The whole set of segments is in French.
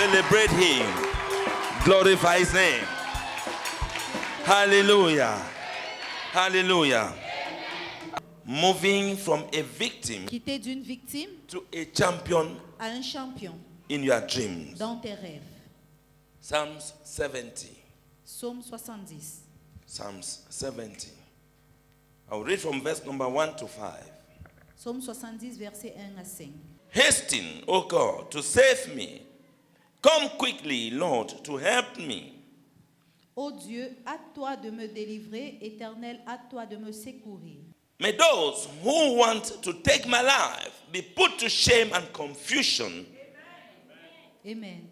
Celebrate him. Glorify his name. Hallelujah. Hallelujah. Moving from a victim Quitter d'une victime to a champion à un champion in your dreams. dans tes rêves. Psalms 70. Psaume 70. Psalms 70. I'll read from verse number 1 to 5. Psaume 70, verset 1 à 5. Hasten, O God, to save me. Come quickly, Lord, to help me. Ô Dieu, hâte-toi de me délivrer, Éternel, hâte-toi de me secourir. May those who want to take my life be put to shame and confusion. Amen.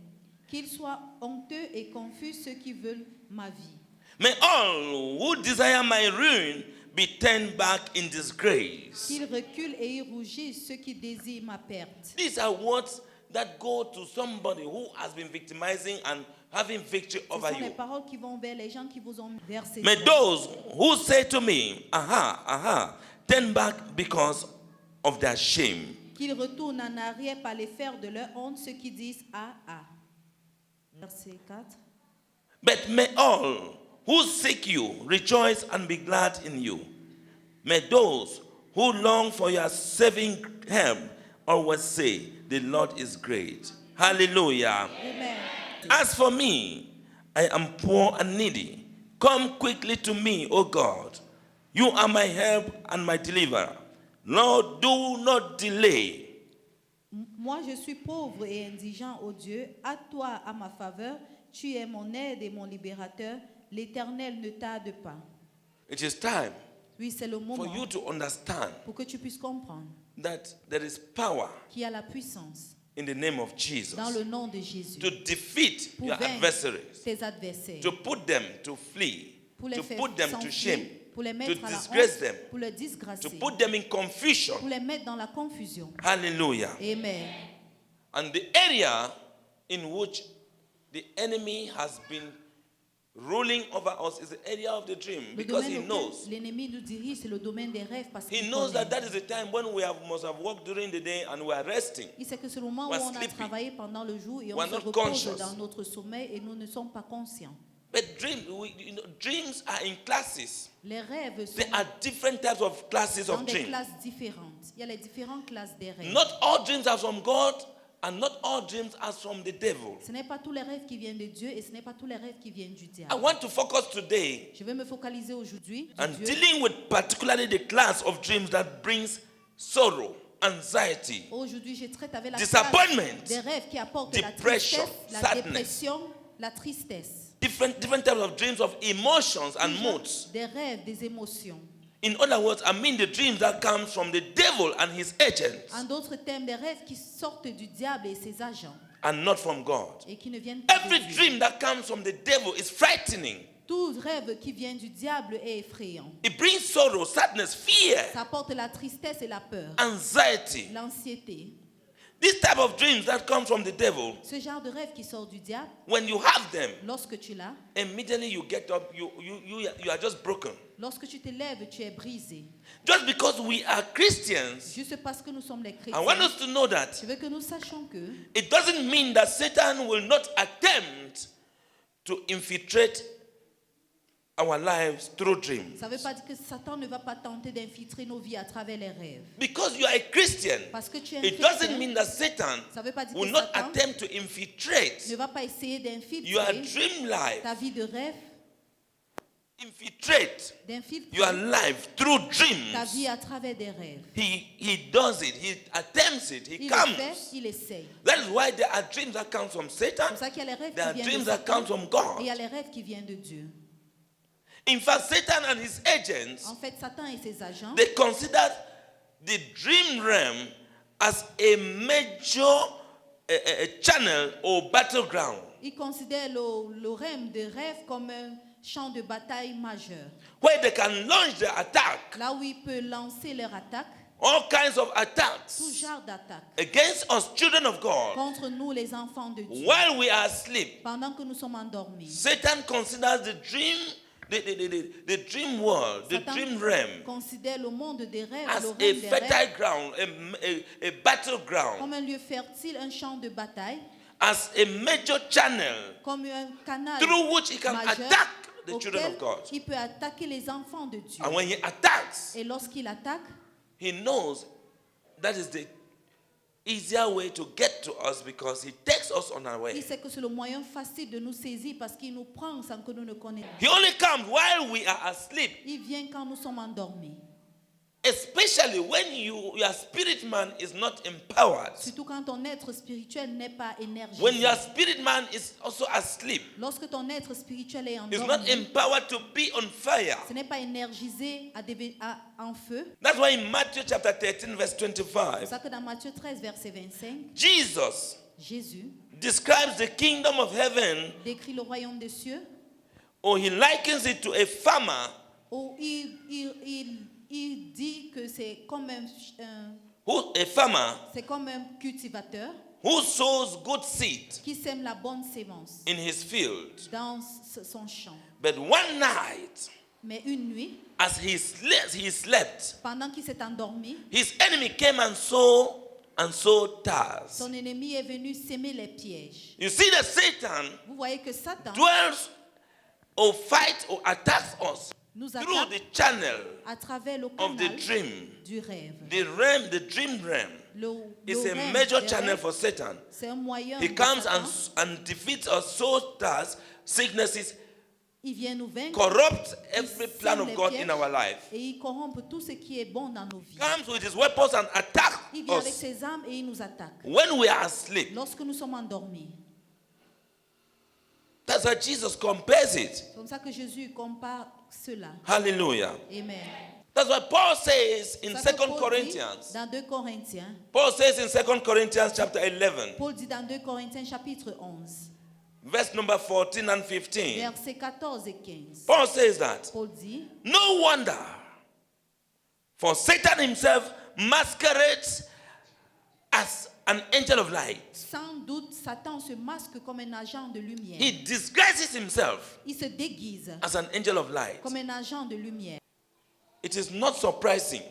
Qu'ils soient honteux et confus ceux qui veulent ma vie. May all who desire my ruin be turned back in disgrace. Qu'ils reculent et y rougissent ceux qui désirent ma perte. These are words that go to somebody who has been victimizing and having victory Ce over sont les you. paroles qui vont vers les gens qui vous ont versé. May those who say to me, aha, aha, turn back because of their shame. Qu'ils retournent en arrière par les fers de leur honte, ceux qui disent ah ah. Verset 4. But may all who seek you rejoice and be glad in you. May those who long for your saving help always say, the Lord is great. Hallelujah. Amen. As for me, I am poor and needy. Come quickly to me, O God. You are my help and my deliverer. Lord, do not delay. Moi, je suis pauvre et indigent, ô Dieu. Hâte-toi à ma faveur. Tu es mon aide et mon libérateur. L'Éternel ne tarde pas. It is time Oui, c'est le for moment you to understand pour que tu puisses comprendre that there is power qu'il y a la puissance in the name of Jesus dans le nom de Jésus to defeat pour your vaincre adversaries, tes adversaires, to put them to flee, pour les to faire put them to s'enfuir, shame, pour les to mettre à la disgrace honte, them, pour les to disgracer, put them in confusion. pour les mettre dans la confusion. Hallelujah. Amen. And the area in which the enemy has been ruling over us is the area of the dream, Le because he domaine knows. auquel l'ennemi nous dirige, c'est le domaine des rêves parce He qu'il knows that connaît. that is the time when must have worked during the day and we are resting. Il sait que c'est le moment où We're on a sleeping. travaillé pendant le jour et on We're se not repose conscious. dans notre sommeil et nous ne sommes pas conscients. But dreams are in classes. Les rêves sont There are different types of classes dans of des dreams. classes différentes. Il y a les différentes classes des rêves. Not all dreams are from God, and not all dreams are from the devil. Ce n'est pas tous les rêves qui viennent de Dieu et ce n'est pas tous les rêves qui viennent du I diable. want to focus today Je vais me focaliser aujourd'hui on sur Dieu, dealing with particularly the class of dreams that brings sorrow, anxiety, Aujourd'hui, je traite avec la disappointment, classe des rêves qui apportent la depression, tristesse, la sadness. dépression, la tristesse. different types of dreams of emotions and Toujours moods. des rêves, des émotions. In other words, I mean the dreams that come from the devil and his agents, En d'autres termes, des rêves qui sortent du diable et ses agents and not from God. et qui ne viennent pas de Every Dieu. dream that comes from the devil is frightening. Tout rêve qui vient du diable est effrayant. It brings sorrow, sadness, fear, Ça apporte la tristesse et la peur, anxiety. l'anxiété. This type of dreams that come from the devil, Ce genre de rêve qui sort du diable, when you have them, lorsque tu l'as, immediately you get up, you are just broken. lorsque tu te lèves, tu es brisé. Just because we are Christians, Juste parce que nous sommes les I chrétiens. want us to know that Je veux que nous sachions que it doesn't mean that Satan will not attempt to infiltrate our lives through dreams. ça ne veut pas dire que Satan ne va pas tenter d'infiltrer nos vies à travers les rêves. Because you are a Christian, Parce que tu es un it doesn't chrétien, mean that Satan ça ne veut pas dire will que not Satan attempt to infiltrate ne va pas essayer your d'infiltrer dream life, ta vie de rêve, infiltrate d'infiltrer your life through ta dreams. vie à travers des rêves. He does it, he attempts it, he Il le comes. fait, il essaye. That is why there are dreams that come from C'est Satan, pour ça qu'il y a les rêves there are qui viennent dreams de that come Satan from et God. il y a les rêves qui viennent de Dieu. In fact, Satan and his agents, En fait, Satan et ses agents, they consider the dream realm as a major channel or battleground ils considèrent le rêve de rêve comme un champ de bataille majeur. where they can launch their attack, Là où ils peuvent lancer leur attaque, all kinds of tout attacks genre d'attaques against us, children of God, contre nous, les enfants de Dieu, while we are asleep. pendant que nous sommes endormis. Satan considers the dream, the dream world, the Satan dream realm, considère le monde des rêves, as le a rêve des rêves, fertile ground, a battleground. comme un lieu fertile, un champ de bataille. as a major channel comme un canal through which he can majeur attack the children auquel of God. il peut attaquer les enfants de Dieu. And when he attacks, Et lorsqu'il attaque, he knows that is the easier way to get to us because he takes us on our il way. sait que c'est le moyen facile de nous saisir parce qu'il nous prend sans que nous ne connaissions. He only comes while we are asleep, Il vient quand nous sommes endormis. especially when your spirit man is not empowered. Surtout quand ton être spirituel n'est pas énergisé. When your spirit man is also asleep, Lorsque ton être spirituel est is not endormi, empowered to be on fire. ce n'est pas énergisé en feu. That's why in Matthew chapter 13, verse C'est 25, pour ça que dans Matthieu 13, verset 25, Jesus Jésus describes the kingdom of heaven, décrit le royaume des cieux, or he likens it to a farmer où il dit que c'est comme c'est comme un cultivateur who sows good seed qui sème la bonne sémence in his field. dans son champ. But one night, Mais une nuit, as he slept, pendant qu'il s'est endormi, his enemy came and sowed tares. son ennemi est venu s'aimer les pièges. You see that Satan Vous voyez que Satan dwells or fights or attacks us nous through attaque the channel à travers le of the canal dream. du rêve. The dream realm is Le a rêve major des channel rêves, for Satan. c'est un moyen He de comes Satan. and defeats us, sows tares, sicknesses, Il vient nous vaincre. corrupts il every sème plan les of God pièges in our life. Et il corrompt tout ce qui est bon dans nos vies. Comes with his weapons and attacks Il vient avec us ses armes et il nous attaque. when we are asleep. Lorsque nous sommes endormis. That's how Jesus compares it. C'est comme ça que Jésus compare cela. Hallelujah. Amen. That's what Paul says in C'est ça que 2 Paul dit Corinthians. Dans 2 Corinthiens. Paul says in 2 Corinthians chapter 11, Paul dit dans 2 Corinthiens chapitre 11, verse number 14 and 15. versets 14 et 15. Paul says that, Paul dit, no wonder, for Satan himself masquerades as an angel of light. sans doute, Satan se masque comme un agent de lumière. He disguises himself Il se déguise as an angel of light. comme un agent de lumière. It is not surprising.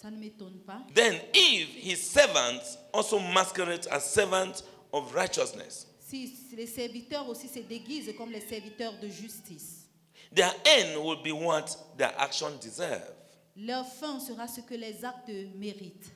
Ça ne m'étonne pas. Then Eve, his servants, also masquerades as servants of righteousness. Si les serviteurs aussi se déguisent comme les serviteurs de justice, Their end will be what their action deserve. leur fin sera ce que les actes méritent.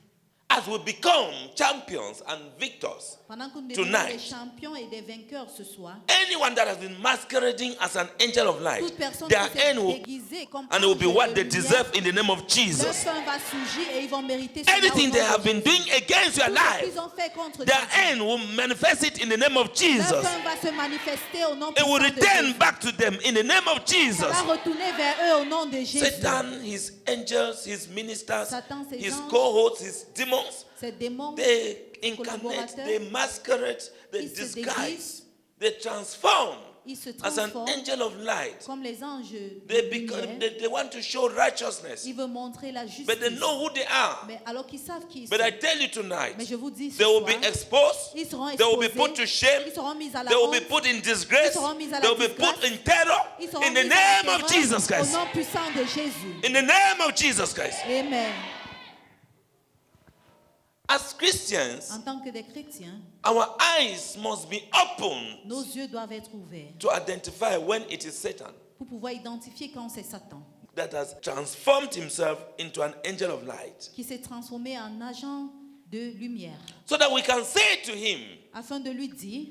As we become champions and victors, Pendant que nous devenons des tonight, champions et des vainqueurs ce soir, anyone that has been masquerading as an angel of light, toute personne their qui s'est end will, déguisée comme and it will ange be what de they lumière, deserve in the name of leur Jesus. fin va surgir et ils vont mériter cela au Anything nom they de have been Jésus. doing against your Tout ce life, qu'ils ont fait contre their Jésus, end will manifest it in the name of leur Jesus. fin va se manifester au nom It will puissant de return Jésus. back to them in the name of Ça Jesus. va retourner vers eux au nom de Jésus. Satan, his angels, his ministers, Satan, ses his anges, cohorts, his demons, Ces démons, they incarnate, collaborateurs, they masquerade, they ils se disguise, déguisent, they transform ils se as an transforment angel of light. comme les anges They, de lumière. they want to show righteousness, Ils veulent montrer la justice. but they know who they are. Mais alors qu'ils savent qui ils But sont. I tell you tonight, Mais je vous dis ce they will soir, be exposed, ils seront they will be exposés, put to shame, ils seront mis à la they will be honte, put in disgrace, ils seront mis à la they will be disgrâce, put in terror ils seront in the mis à la name of terreur Jesus au Christ. nom puissant de Jésus. In the name of Jesus Christ. Amen. As Christians, En tant que des chrétiens, our eyes must be open nos yeux doivent être ouverts to identify when it is Satan pour pouvoir identifier quand c'est Satan that has transformed himself into an angel of light. qui s'est transformé en agent de lumière, So that we can say to him, afin de lui dire,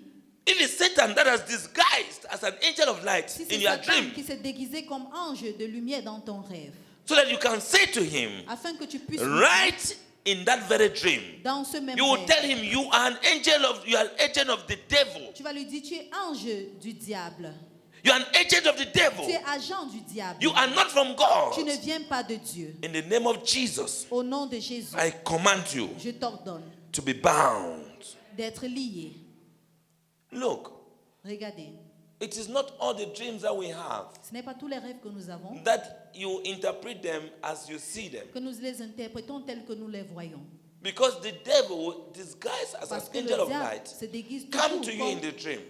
if it's Satan that has disguised as an angel of light si in c'est your Satan dream, qui s'est déguisé comme ange de lumière dans ton rêve, so that you can say to him, afin que tu puisses lui dire, right in that very dream, dans ce même you will rêve, tell him you are an angel of, you are an agent of the devil. tu vas lui dire, tu es ange du diable, You are an agent of the devil. tu es agent du diable, You are not from God. tu ne viens pas de Dieu. In the name of Jesus, Au nom de Jésus, I command you je t'ordonne to be bound. d'être lié. Look, Regardez, it is not all the dreams that we have ce n'est pas tous les rêves que nous avons, that you interpret them as you see them. que nous les interprétons tels que nous les voyons. Because the devil will disguise as Parce an que angel le of diable light, se déguise come toujours to you in comme the dream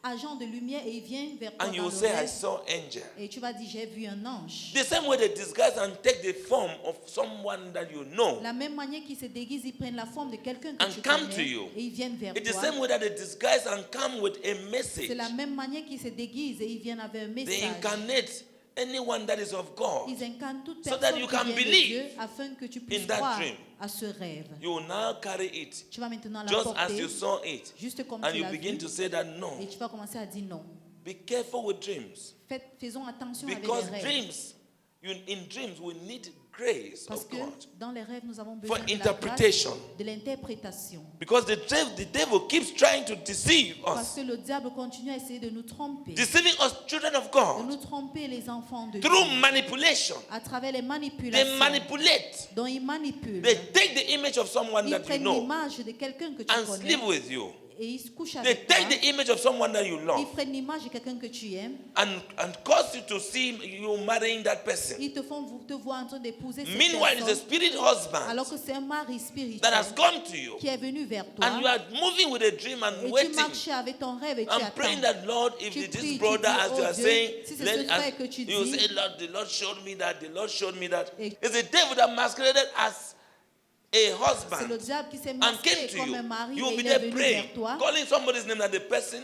agent de lumière et il vient vers toi and you dans will le say, I rêve saw angel. et tu vas dire j'ai vu un ange. The same way they disguise and take the form of someone that you know. La même manière qu'ils se déguisent, ils prennent la forme de quelqu'un que And tu come connais to you. et ils viennent vers It's the toi. same way that they disguise and come with a message. C'est la même manière qu'ils se déguisent et ils viennent avec un They message. incarnate anyone that is of God. Ils incarnent toute So personne that you qui can vient de believe Dieu afin que tu puisses in that croire dream. à ce rêve. You will now carry it Tu vas maintenant la just as porter you saw it. juste comme And tu you l'as begin vu to say that no. et tu vas commencer à dire non. Be careful with dreams. Faisons attention Because avec les rêves. in dreams, we need grace Parce of que God. dans les rêves, nous avons besoin For de la interpretation. grâce, de l'interprétation. Because the devil keeps trying to deceive Parce us. que le diable continue à essayer de nous tromper, Deceiving us, children of de God. nous tromper les enfants de Through Dieu, manipulation. à travers les They manipulations manipulate. dont ils manipulent. They take the image of someone Ils that you prennent know l'image de quelqu'un que tu and connais sleep with you. et ils se couchent They avec toi. take the image of someone that you Ils love prennent l'image de quelqu'un que tu aimes. and cause you to see you marrying that person. Ils te font te voir en train d'épouser cette Meanwhile, it's a personne, spirit husband alors que c'est un mari that spirituel has come to you. qui est venu vers toi. And you are moving with a dream and Et tu waiting. marches avec ton rêve et tu I'm praying attends. that, Lord, if Tu this pries, tu brother, dis, as oh you are Dieu, saying, si c'est ce frère que tu you dis, say, Lord, the Lord showed me that, the Lord showed me that. Et- It's the devil that masqueraded as a c'est le husband diable qui s'est and masqué came to comme you. un mari You et will be il est there venu praying, vers toi, calling somebody's name that the person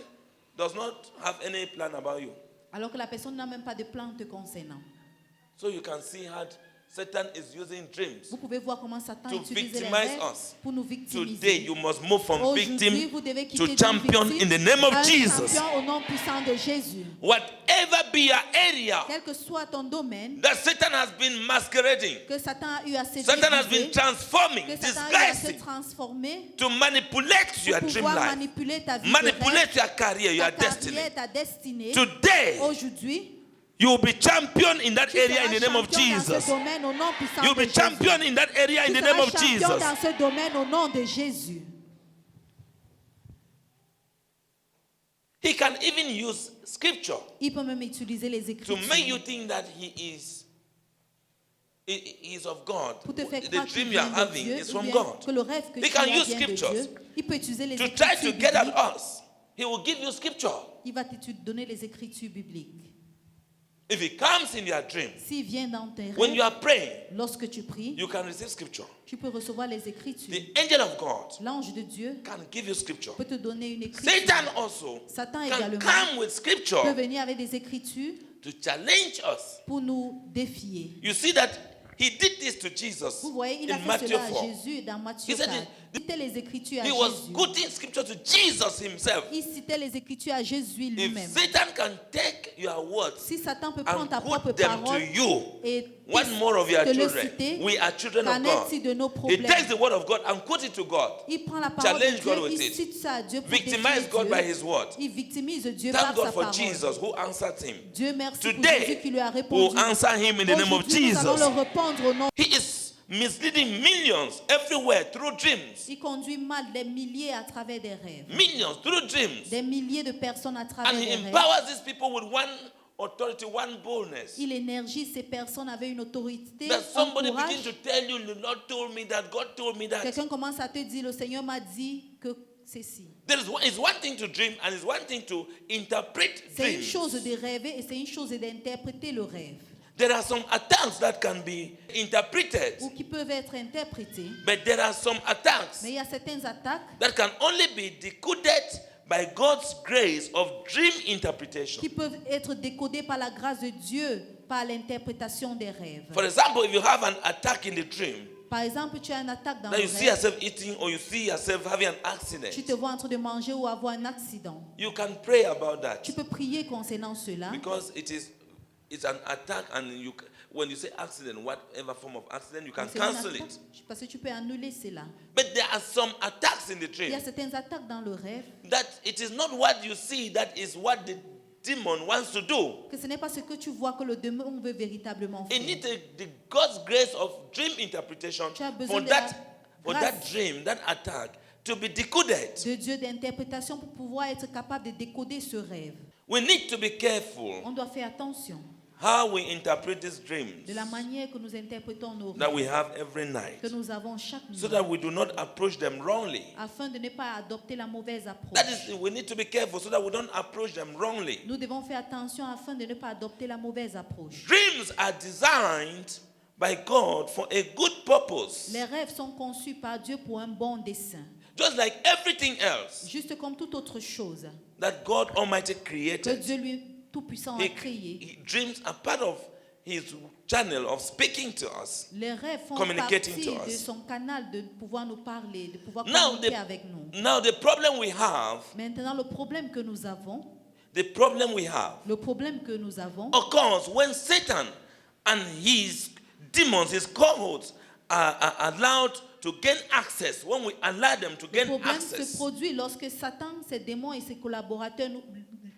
does not have any plan about you. alors que la personne n'a même pas de plan te concernant. So you can see how Satan is using dreams. Vous pouvez voir comment Satan To utilise les victimize rêves us. pour nous Today, victimiser. you must move from Aujourd'hui, victim vous devez to quitter d'une champion victime in the name à of un Jesus. champion au nom puissant de Jésus. Whatever be your area Quel que soit ton domaine, that Satan has been masquerading, que Satan a eu à se Satan has been déguiser, transforming, que Satan a eu à se disguising transformer to manipulate your pour dream pouvoir life, manipuler ta vie, manipulate your career, de your rêve, ta destiny. carrière, ta destinée. Today, Aujourd'hui, you will be champion in that tu area in seras the name of champion dans ce Jesus. domaine au nom puissant You will de be Jésus. champion in that area in Tu the name seras of champion Jesus. dans ce domaine au nom de Jésus. He can even use scripture Il peut même utiliser les to Écritures make you think that he is of God. pour te faire The croire qu'il dream you are vient de having Dieu, is ou from bien God. que le rêve que He tu can as use vient de scriptures Dieu. Il peut utiliser les to try Écritures to get bibliques. at us. He will give you scripture. Il va te donner les Écritures bibliques. If he comes in your dream, S'il vient dans tes when you rêves, are praying, lorsque tu pries, you can receive scripture. tu peux recevoir les Écritures. The angel of God L'ange de Dieu can give you scripture. peut te donner une écriture. Satan also Satan can également come with peut scripture venir avec des Écritures to challenge us. pour nous défier. You see that he did this to Jesus Vous voyez, il a in fait Matthew cela à 4. Jésus dans Matthieu He said 4. Il citait les Écritures à He was Jésus. quoting scripture to Jesus himself. Il citait les Écritures à Jésus If lui-même. Satan can take your words Si Satan peut prendre and ta propre put them to parole you, et what more of your te le children? citer, We are children of qu'en God. est-il de nos He problèmes? takes the word of God and quote it to God. Il prend la parole Challenge de God Dieu, with il it. cite ça à Dieu pour Victimize défier God by Dieu. his word. Il victimise Dieu Thank par God sa for parole. Jesus who answered him. Dieu merci pour Today, Jésus qui lui a we'll répondu. answer him in the name of Aujourd'hui, nous allons Jesus. le répondre au nom. He is misleading millions everywhere through dreams. Il conduit mal des milliers à travers des rêves. Millions through dreams. Des milliers de personnes à travers And he des rêves. empowers these people with one authority, one boldness. Il énergise ces personnes avec une autorité, That un somebody courage. begins to tell you, the Lord told me that, God told me that. Quelqu'un commence à te dire, le Seigneur m'a dit que ceci. It's one thing to dream and it's one thing to interpret C'est une dreams. chose de rêver et c'est une chose d'interpréter le rêve. There are some attacks that can be interpreted, Ou qui peuvent être interprétés. but there are some attacks Mais il y a certaines attaques that can only be decoded by God's grace of dream interpretation. qui peuvent être décodées par la grâce de Dieu, par l'interprétation des rêves. For example, if you have an attack in the dream, Par exemple, tu as une attaque dans that le you see rêve. yourself eating or you see yourself having an accident, Tu te vois en train de manger ou avoir un accident. you can pray about that Tu peux prier concernant cela. because it's an attack, and when you say accident, whatever form of accident, you can C'est une cancel attaque, it. parce que tu peux annuler cela. But there are some attacks in the Il y a dream certaines attaques dans le rêve that it is not what you see, that is what the demon wants to do. que ce n'est pas ce que tu vois que le démon veut véritablement It faire. needs the God's grace of dream interpretation Tu as besoin for de la for grâce that dream, that attack, to be decoded. de Dieu d'interprétation pour pouvoir être capable de décoder ce rêve. We need to be careful On doit faire attention. how we interpret these dreams de la manière que nous interprétons nos that we rêves have every night, que nous avons chaque so nuit, that we do not approach them wrongly. afin de ne pas adopter la mauvaise approche. That is, we need to be careful so that we don't approach them wrongly. Nous devons faire attention afin de ne pas adopter la mauvaise approche. Dreams are designed by God for a good purpose, Les rêves sont conçus par Dieu pour un bon dessein, just like everything else juste comme toute autre chose that God Almighty que created. Dieu lui Tout-Puissant a créé. Dreams are part of His channel of speaking to us. Les rêves font Communicating partie to de us. son canal de pouvoir nous parler, de pouvoir Now communiquer avec nous. the problem we have, Maintenant, le problème que nous avons, le problème que nous avons occurs when Satan and his demons, his cohorts, are allowed to gain access. When we allow them to le gain problème se access, produit lorsque Satan, ses démons et ses collaborateurs,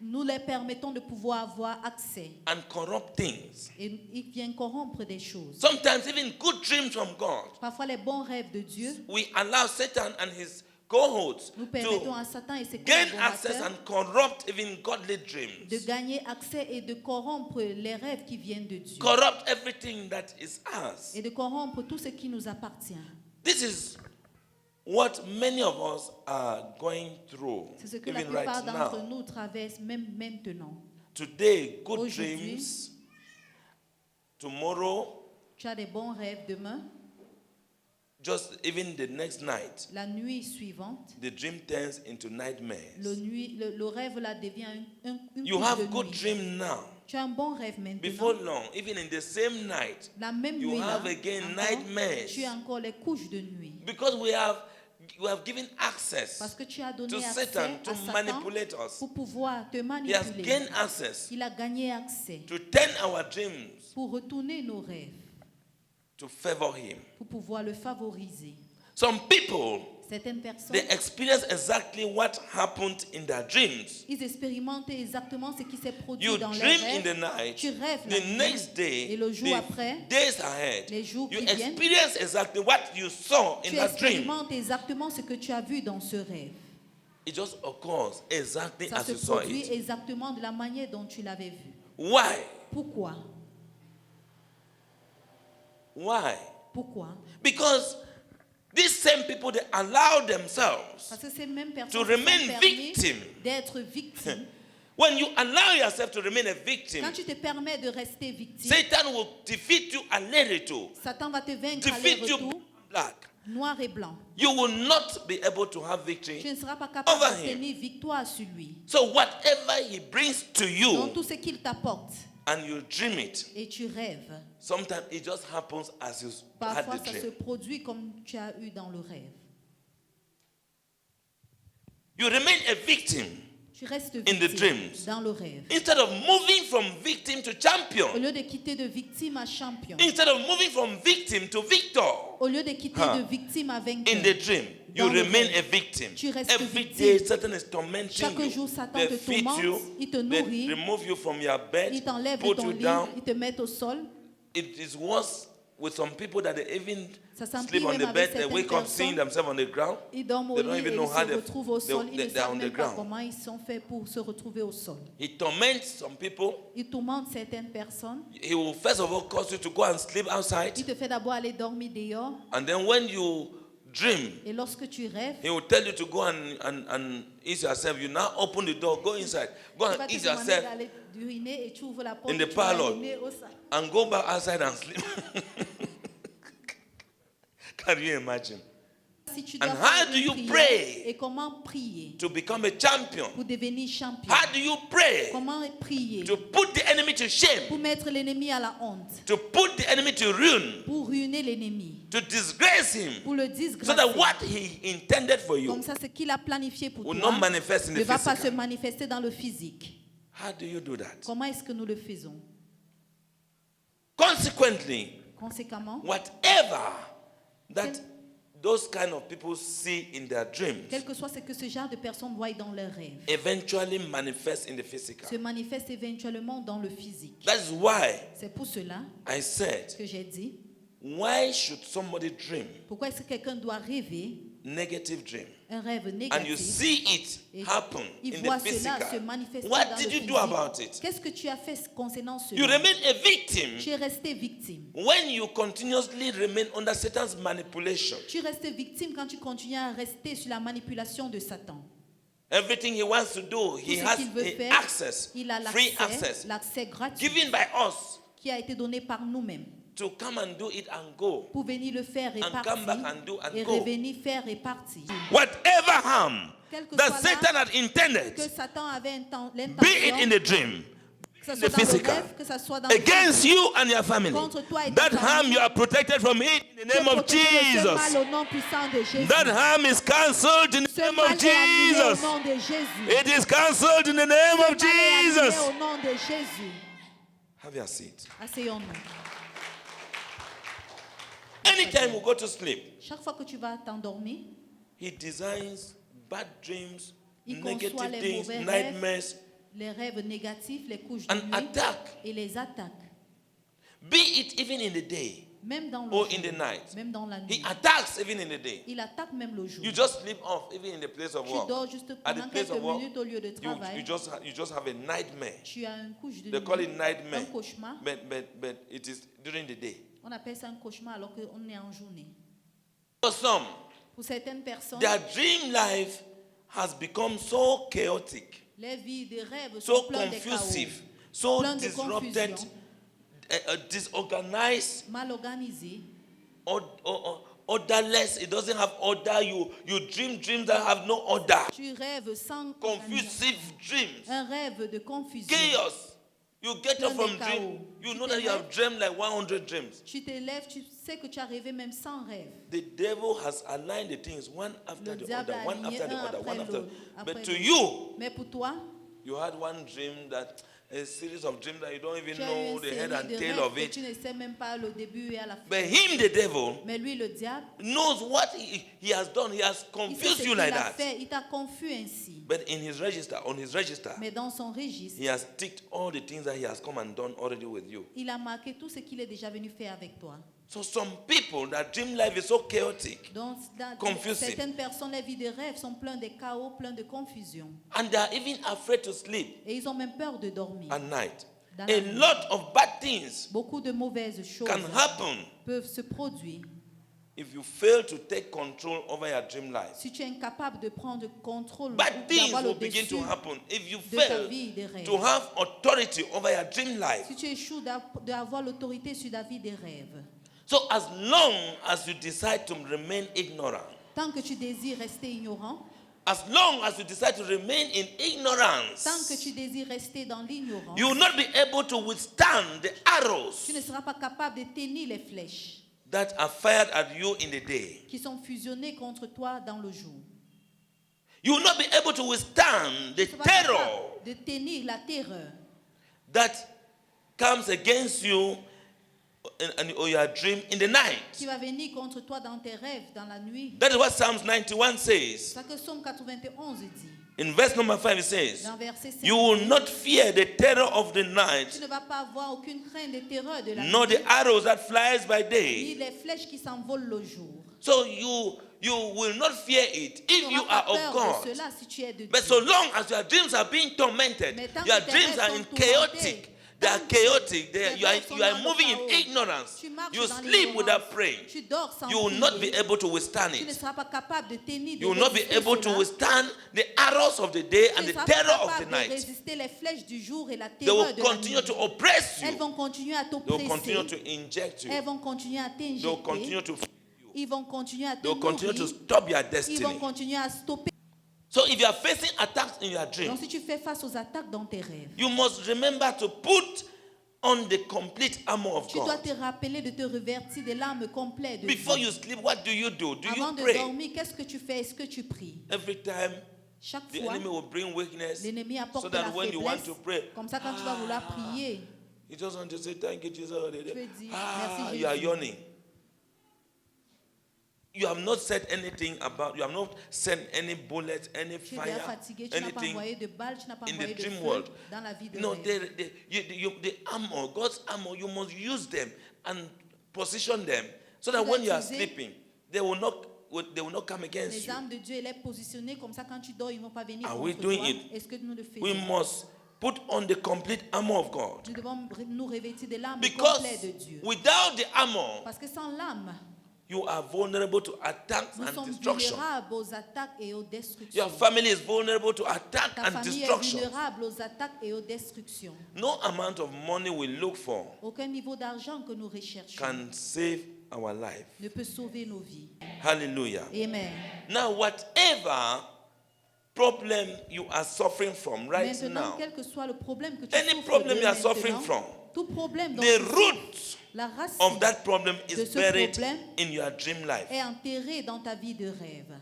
nous les permettons de pouvoir avoir accès. and corrupt things. Et ils viennent corrompre des choses. Sometimes even good dreams from God, Parfois, les bons rêves de Dieu, we allow Satan and his cohorts nous permettons to à Satan et ses gain access collaborateurs and corrupt even godly de dreams. gagner accès et de corrompre les rêves qui viennent de Dieu. Corrupt everything that is ours. Et de corrompre tout ce qui nous appartient. This is what many of us are going through, C'est ce que la even plupart right d'entre now. nous traversent même maintenant. Today, good Aujourd'hui, dreams. Tomorrow, Tu as des bons rêves demain, just even the next night, la nuit suivante, the dream turns into nightmares. le rêve là devient une You couche have de good nuit. dream now. Tu as un bon rêve Before maintenant. long, even in the same night, La même you nuit là, have again encore, nightmares. tu as encore les couches de nuit. Because we have given Parce access que tu as donné to accès Satan to à Satan manipulate us. pour pouvoir te He has manipuler. gained access Il a gagné accès to turn our dreams pour retourner nos rêves, to favor him. pour pouvoir le favoriser. Some people, Certaines personnes, they experience exactly what happened in their dreams. ils expérimentent exactement ce qui s'est produit You dans les dream in rêves. the night, Tu rêves la the nuit, next day, et le jour the après, days ahead, les jours you qui viennent, experience exactly what you saw in tu that dream. expérimentes exactement ce que tu as vu dans ce rêve. It just occurs exactly Ça as se you saw produit it. exactement de la manière dont tu l'avais vu. Why? Pourquoi? Why? Pourquoi? Because these same people, they allow themselves. Parce que ces mêmes personnes To se sont remain permis victim. d'être victimes. When you allow yourself to remain a victim, Quand tu te permets de rester victime, Satan will defeat you a little, Satan va te vaincre à defeat you retour, black. noir et blanc. You will not be able to have Tu victory. ne seras pas capable Over d'obtenir victoire sur lui. So whatever he brings to Dans you tout ce qu'il t'apporte and you dream it, et tu rêves, sometimes it just happens as you had parfois the ça se dream. produit comme tu as eu dans le rêve. You remain a victim Tu restes in the victime dreams. dans le rêve. Instead of moving from victim to Au champion, lieu de quitter de victime à champion, instead of moving from victim to victor, au lieu de quitter Huh. de victime à in vainqueur, the dream, you Dans le remain rêve, a victim. tu restes Every victime. day, Satan is tormenting chaque you. jour Satan They te feed tourmente, you, il te they nourrit, remove you from your bed, il t'enlève de put ton you lit, down. il te met au sol. It is worse with some people that they even Ça s'empire sleep on même the avec bed, they certaines wake up seeing personnes. themselves on the ground. Ils dorment au They don't lit et even ils know how se retrouvent au sol. Ils ne they're savent on the même pas ground. comment ils sont faits pour se retrouver au sol. He torments some people. Il tourmente certaines personnes. He will first of all cause you to go and sleep outside. Il te fait d'abord aller dormir dehors. And then when you dream, Et lorsque tu rêves, he will tell you to go and eat yourself. You now open the door, go inside, go il and va te eat demander yourself, d'aller uriner et tu ouvres la porte. in the et tu vas parlor. uriner au salon. and go back outside and sleep. Can you imagine? Si tu And dois how faire do une you prière, pray? et comment prier To become a champion. pour devenir champion? How do you pray? Comment prier To put the enemy to shame. pour mettre l'ennemi à la honte, To put the enemy to ruin. pour ruiner l'ennemi, To disgrace him. pour le So disgracer. that what he intended for you Comme ça, ce qu'il a planifié pour will toi not manifest in ne the va pas se physical. manifester dans le physique. How do you do that? Comment est-ce que nous le faisons? Consequently, Conséquemment, whatever that those kind of people see in their dreams quel que soit ce que ce genre de personnes voient dans leurs rêves, eventually manifests in the physical. se manifeste éventuellement dans le physique. That's why C'est pour cela I said que j'ai dit, Why should somebody dream Pourquoi est-ce que quelqu'un doit rêver negative dream un rêve and you négatif see it et happen il in voit the cela se physical? manifester What dans did le you physique? do about it? Qu'est-ce que tu as fait concernant You cela? remain a victim Tu es resté victime. when you continuously remain under Satan's manipulation. Tu restes victime quand tu continues à rester sur la manipulation de Satan. Everything he wants to do, Tout he ce has qu'il veut faire, access, il a free access, l'accès gratuit given by us qui a été donné par nous-mêmes to come and do it and go. pour venir le faire et And partir come back and do and et go. revenir faire et partir. Whatever harm Quel que that soit Satan là had intended, que Satan avait be it in l'intention, the dream, que ce in soit the dans le physical, rêve, que ce soit dans le against you and your family, contre toi et that ta harm famille, you are protected from it in the name of protégé de ce mal Jesus. au nom puissant de Jésus. That harm is cancelled in the Ce name mal of est annulé au Jesus. nom de Jésus. It is cancelled in the name Ce of mal est annulé Jesus. au nom de Jésus. Have your seat. Asseyons-nous. Anytime we go to sleep, Chaque fois que tu vas t'endormir, he designs bad dreams, il conçoit negative les things, mauvais nightmares, les rêves négatifs, les couches de and nuit attack. et les attaques. Be it even in the day Même dans le or jour, in the night. même dans la He nuit. attacks even in the day. Il attaque même le jour. You just sleep off even in the place of Tu work. dors juste At the pendant place quelques of work, minutes au lieu de you travail. just have a nightmare. Tu as une couche de They call nuit, it nightmare, un cauchemar. but it is during the day. On appelle ça un cauchemar alors qu'on est en journée. For some, Pour certaines personnes, their dream life has become so chaotic, les vies de rêves so sont pleines de chaos, confusive, so plein de disrupted, confusion, disorganized, mal organisées. orderless. It doesn't have order. You dream dreams that have no order. Tu rêves sans Confusive dreams. un rêve de confusion. Chaos. You get up Plein de from chaos. dream. You Tu know te that you have lèves. dreamed like 100 dreams. Tu te lèves, tu sais que tu as rêvé même sans rêve. The devil has aligned the things one after Le the diable other, a one aligné after the un other, après one after. l'autre, après But to l'autre. you, Mais pour toi, you had one dream that a series of dreams that you don't even tu as eu know une the head série and de tail rêves of que it. tu ne sais même pas le début et à la fin. But him, the devil, Mais lui, le diable, knows what he has done. He has il sait ce confused you qu'il like a that. fait. Il t'a confus ainsi. But in his register, on his register, Mais dans son registre, he has ticked all the things that he has come and done already with you. il a marqué tout ce qu'il est déjà venu faire avec toi. So some people, that dream life is so chaotic, Donc, dans Confusing. certaines personnes, les vies de rêve sont pleines de chaos, pleines de confusion. and they are even afraid to sleep Et ils ont même peur de dormir. at night. Dans A la nuit. lot of bad things Beaucoup de mauvaises choses can happen peuvent se produire if you fail to take control over your dream life. si tu es incapable de prendre contrôle, Bad things d'avoir le will begin dessus to happen if you de ta fail vie de rêve. to have authority over your dream life. Si tu échoues d'avoir l'autorité sur ta vie des rêves. So as long as you decide to remain ignorant, Tant que tu désires rester ignorant, as long as you decide to remain in tant que ignorance, tu désires rester dans l'ignorance, you will not be able to withstand the arrows tu ne seras pas capable de tenir les flèches that are fired at you in the day. qui sont fusionnées contre toi dans le jour. You will not be able to withstand the Tu ne seras pas terror capable de tenir la terreur that comes against you or your dream in the night. qui va venir contre toi dans tes rêves, dans la nuit. That is what Psalms 91 says. C'est ça que Psaume 91 dit. In verse number 5 it says, Dans verset 5, you will not fear the terror of the tu night, ne vas pas avoir aucune crainte de terreur de la nor nuit, the arrows that flies by ni day. les flèches qui s'envolent le jour. So you will not fear it Tu if you n'auras are pas of peur God. de cela si tu es de But Dieu. so long as your dreams are being tormented, Mais tant your que tes dreams rêves are sont in tourmentés, chaotic. They are tant que chaotic. tes You rêves sont are dans le moving in chaos, ignorance. tu marches You dans sleep l'ignorance, without praying. tu dors sans You will not be prier, able to withstand tu ne it. seras pas capable de tenir, de You will not be résister able to cela. withstand the arrows of the day Tu and ne the seras pas terror of the capable de night. résister les flèches du jour et la They terreur will de la continue nuit. to oppress Elles you. vont continuer à They will continue to t'oppresser. inject you. Elles vont continuer à They will continue t'injecter. to feed you. Ils vont continuer à te They will continue to nourrir. stop your Ils vont destiny. continuer à stopper. So if you are facing attacks in your dream, Donc si tu fais face aux attaques dans tes rêves, you must remember to put on the complete armor of tu dois God. te rappeler de te revêtir de l'arme complète de Before Dieu. you sleep, what do you do? Do Avant you de pray? dormir, qu'est-ce que tu fais? Est-ce que tu pries? Every time Chaque the fois, enemy will bring weakness l'ennemi apporte so la that when you want faiblesse. to pray, Comme ça, quand tu vas vouloir prier, you just want to say thank you, Jesus. tu veux dire merci You are Jésus. yawning. You have not said anything about, you have not sent any bullets, any Tu es déjà fire, fatigué, tu n'as pas anything envoyé de balles, tu n'as pas in envoyé the de dream feu world. dans la vie de No, rêve. the armor, God's armor, you must use them and position them so that Tu when dois you are utiliser- sleeping, they will not come against Les you. armes de Dieu, elle est positionnée comme ça, quand tu dors, ils ne vont pas venir Are contre we doing toi. it? Est-ce que nous le faisons? We must put on the complete armor of God. Nous devons nous revêtir de l'arme Because complète de Dieu. without the armor, Parce que sans l'arme, you are vulnerable to attacks nous and sommes destruction. vulnérables aux attaques et aux destructions. Your family is vulnerable to attack Ta and famille est destruction. vulnérable aux attaques et aux destructions. No amount of money we look for Aucun niveau d'argent que nous recherchons can save our life. ne peut sauver nos vies. Hallelujah. Amen. Now, whatever problem you are suffering from right Maintenant, now, quel que soit le problème que tu any souffres problem de you are maintenant, suffering from, tout problème dont the tu souffres, root la racine of that problem de is ce buried problème in your dream life. est enterré dans ta vie de rêve.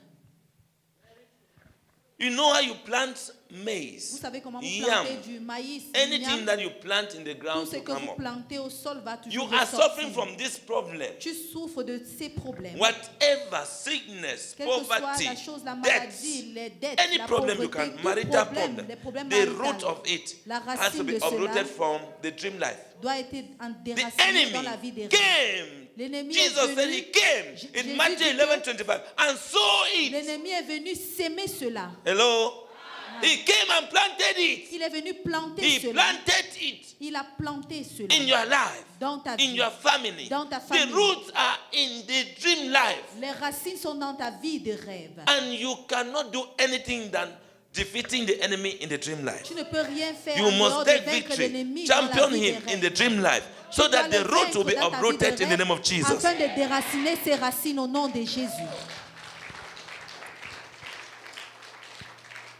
You know how you plant Vous maize, savez comment vous yam, plantez du maïs, anything yam, that you plant in the tout ground ce to que come vous up. plantez au sol va You toujours are ressortir. suffering from this problem. Tu souffres de ces problèmes. Whatever sickness, Quelle que soit poverty, la chose, la death, maladie, les dettes, any la problem you pauvreté, can, tout marital problème, problem, les problèmes the maritaux root of it la has to racine be de cela uprooted from the dream life. doit être The déraciné dans la vie enemy des rêves. came. L'ennemi est Jesus said venu, he came in Jésus Matthew dit 11:25 and saw it. L'ennemi est venu s'aimer cela. Hello? He came and planted it. Il est venu planter He cela. planted it Il a planté cela in your life, dans ta in vie. your family. Dans ta The famille. roots are in the dream life. Les racines sont dans ta vie de rêve. And you cannot do anything than defeating the enemy in the dream life. Tu ne peux rien faire You en must dehors de take vaincre victory, l'ennemi dans la champion vie him des in the rêves. dream life, so Tu dois that le the root will be vaincre dans ta vie de uprooted in the rêve name of Jesus. afin de déraciner ses racines au nom de Jésus.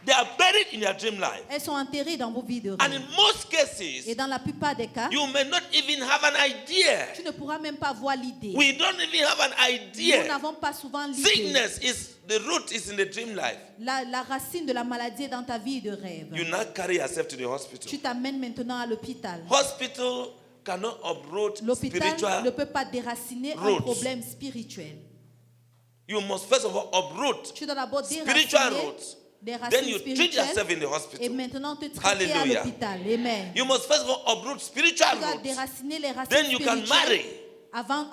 They are buried in your dream life. Elles sont enterrées dans vos vies de And rêve. in most Et cases, dans la plupart des cas, you may not even have an idea. tu ne pourras même pas voir l'idée. We don't even have an Nous idea. n'avons pas souvent l'idée. Sickness is the root is in the dream life. La racine de la maladie est dans ta vie de rêve. You now carry yourself to the hospital. Tu t'amènes maintenant à l'hôpital. Hospital cannot uproot L'hôpital ne spiritual. peut pas déraciner un roots. problème spirituel. You must first of all uproot Tu dois d'abord spiritual déraciner roots. des Then racines you treat spirituelles yourself in the et hospital. maintenant te traiter à Hallelujah. l'hôpital. Amen. You must first of all uproot spiritual Tu dois roots. déraciner les racines Then you can spirituelles marry.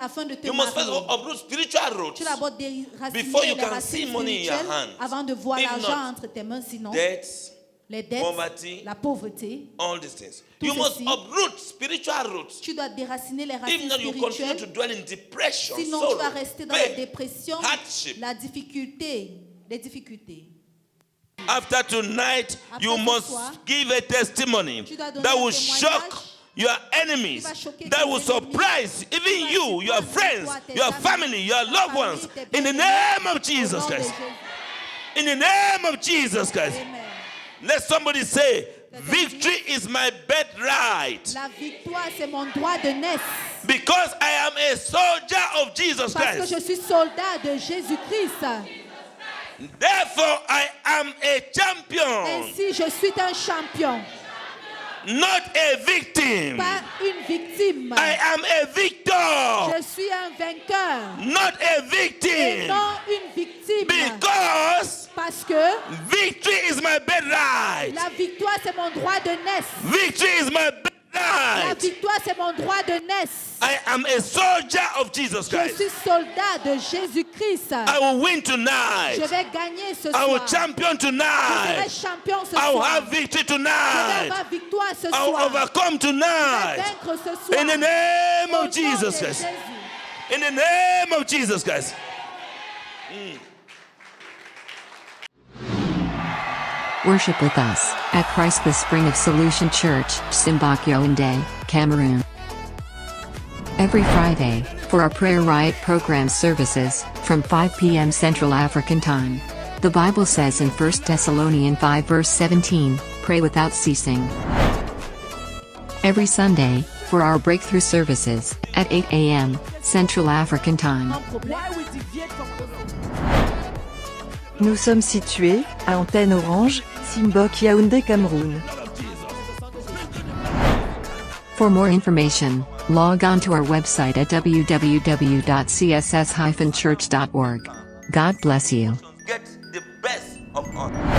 afin de te You must first of marier. all uproot spiritual roots. Tu dois d'abord déraciner Before you les can racines see money in your spirituelles hands. avant de voir If l'argent not, entre tes mains. Sinon, Debts, les dettes, poverty, la pauvreté, all these things. Tout You must ceci. uproot spiritual roots. tu dois déraciner les If racines not, you continue to spirituelles. dwell in depression, Sinon, sorrow, tu vas rester dans la pain, dépression, hardship. la difficulté, les difficultés. After tonight, Après you ce must soir, give a testimony tu dois donner that un will témoignage shock your enemies, qui va choquer that tes will ennemis, surprise qui even va you, your surprendre friends, toi, tes your amis, family, your ta loved famille, ones. tes In the bien-aimés, name of au Jesus nom de Christ. Jésus. In the name of Jesus Christ. Amen. Let somebody say, victory is my birthright. La victoire, c'est mon droit de naissance. Because I am a soldier of Jesus Parce que Christ. je suis soldat de Jésus-Christ. Therefore, I am a champion, Ainsi, je suis un champion, not a victim. pas une victime. I am a victor, Je suis un vainqueur not a et victim. non une victime. Because Parce que victory is my birthright. la victoire, c'est mon droit de naissance. Victory is my La birthright. victoire, c'est mon droit de naissance. I am a soldier of Jesus Je Christ. suis soldat de Jésus-Christ. I will win tonight. Je vais gagner ce I will soir. champion Je serai tonight. champion ce I will soir. have victory Je vais tonight. avoir victoire ce I will soir. overcome Je vais tonight. vaincre ce soir. In the name Au nom of Jesus de Christ. Jésus. In the name of Jesus Christ. Worship with us at Christ the Spring of Solution Church, Simbakyo Inde, Cameroon. Every Friday, for our Prayer Riot program services, from 5 p.m. Central African Time. The Bible says in 1 Thessalonians 5 verse 17, pray without ceasing. Every Sunday, for our breakthrough services, at 8 a.m. Central African Time. Nous sommes situés, à Antenne Orange, Simbok Yaoundé, Cameroun. For more information, log on to our website at www.css-church.org. God bless you. Get the best of us.